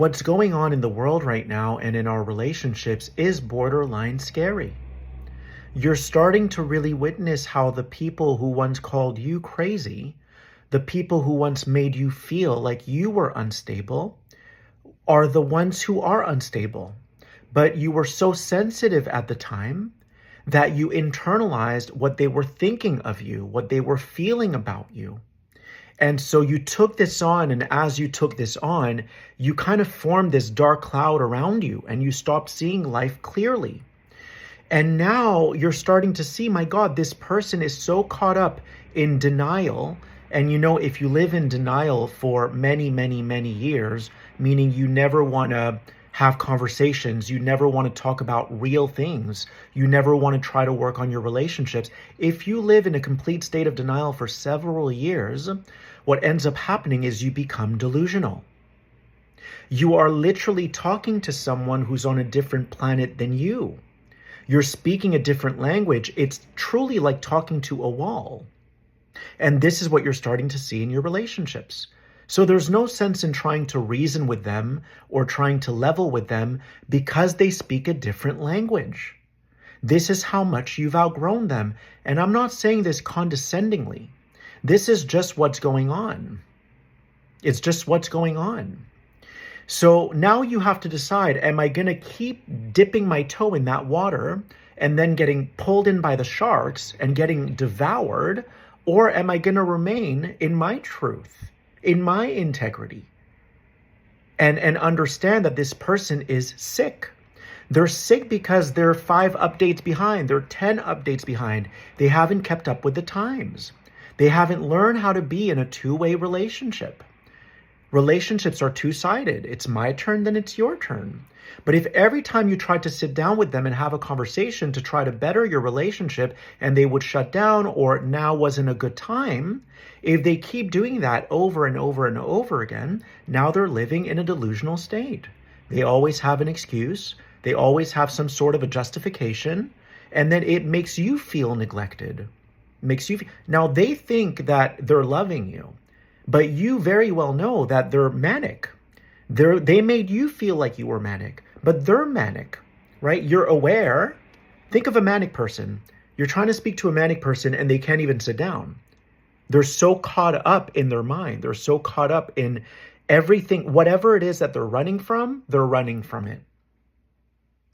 what's going on in the world right now and in our relationships is borderline scary. You're starting to really witness how the people who once called you crazy, the people who once made you feel like you were unstable, are the ones who are unstable. But you were so sensitive at the time that you internalized what they were thinking of you, what they were feeling about you. And so you took this on, and as you took this on, you kind of formed this dark cloud around you, and you stopped seeing life clearly. And now you're starting to see, my God, this person is so caught up in denial. And if you live in denial for many, many, many years, meaning you never want to have conversations, you never want to talk about real things, you never want to try to work on your relationships. If you live in a complete state of denial for several years, what ends up happening is you become delusional. You are literally talking to someone who's on a different planet than you. You're speaking a different language. It's truly like talking to a wall. And this is what you're starting to see in your relationships. So there's no sense in trying to reason with them or trying to level with them because they speak a different language. This is how much you've outgrown them. And I'm not saying this condescendingly. This is just what's going on. It's just what's going on. So now you have to decide, am I going to keep dipping my toe in that water and then getting pulled in by the sharks and getting devoured? Or am I going to remain in my truth, in my integrity, and understand that this person is sick? They're sick because they're 5 updates behind. They're 10 updates behind. They haven't kept up with the times. They haven't learned how to be in a two-way relationship. Relationships are two-sided. It's my turn, then it's your turn. But if every time you tried to sit down with them and have a conversation to try to better your relationship and they would shut down or now wasn't a good time, if they keep doing that over and over and over again, now they're living in a delusional state. They always have an excuse. They always have some sort of a justification. And then it makes you feel neglected. Now they think that they're loving you, but you very well know that they're manic. They made you feel like you were manic, but they're manic, right? You're aware. Think of a manic person. You're trying to speak to a manic person and they can't even sit down. They're so caught up in their mind. They're so caught up in everything, whatever it is that they're running from it.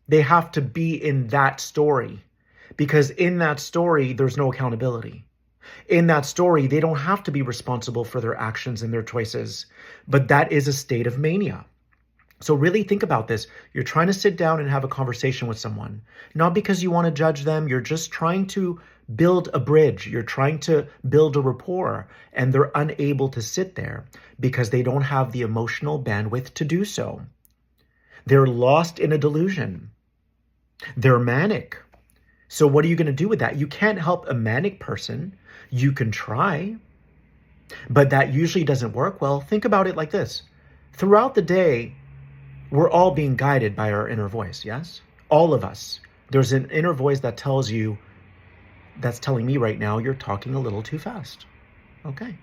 They have to be in that story because in that story, there's no accountability. In that story, they don't have to be responsible for their actions and their choices, but that is a state of mania. So really think about this. You're trying to sit down and have a conversation with someone, not because you want to judge them. You're just trying to build a bridge. You're trying to build a rapport, and they're unable to sit there because they don't have the emotional bandwidth to do so. They're lost in a delusion. They're manic. So what are you going to do with that? You can't help a manic person. You can try, but that usually doesn't work well. Think about it like this. Throughout the day, we're all being guided by our inner voice, yes? All of us. There's an inner voice that tells you, that's telling me right now, you're talking a little too fast. Okay.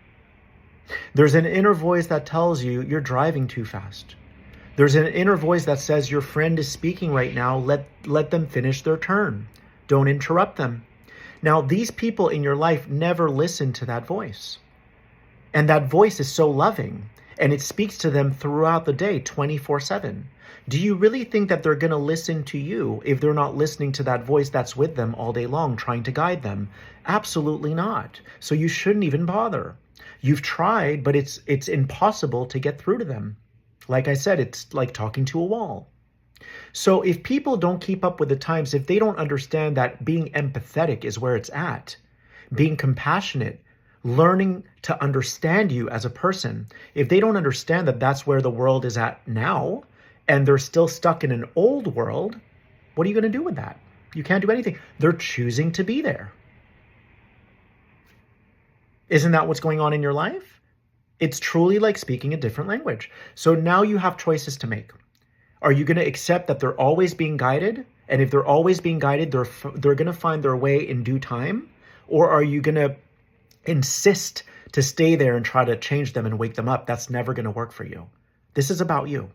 There's an inner voice that tells you you're driving too fast. There's an inner voice that says your friend is speaking right now. Let them finish their turn. Don't interrupt them. Now, these people in your life never listen to that voice. And that voice is so loving, and it speaks to them throughout the day, 24/7. Do you really think that they're going to listen to you if they're not listening to that voice that's with them all day long, trying to guide them? Absolutely not. So you shouldn't even bother. You've tried, but it's impossible to get through to them. Like I said, it's like talking to a wall. So if people don't keep up with the times, if they don't understand that being empathetic is where it's at, being compassionate, learning to understand you as a person, if they don't understand that that's where the world is at now, and they're still stuck in an old world, what are you going to do with that? You can't do anything. They're choosing to be there. Isn't that what's going on in your life? It's truly like speaking a different language. So now you have choices to make. Are you going to accept that they're always being guided? And if they're always being guided, they're going to find their way in due time? Or are you going to insist to stay there and try to change them and wake them up? That's never going to work for you. This is about you.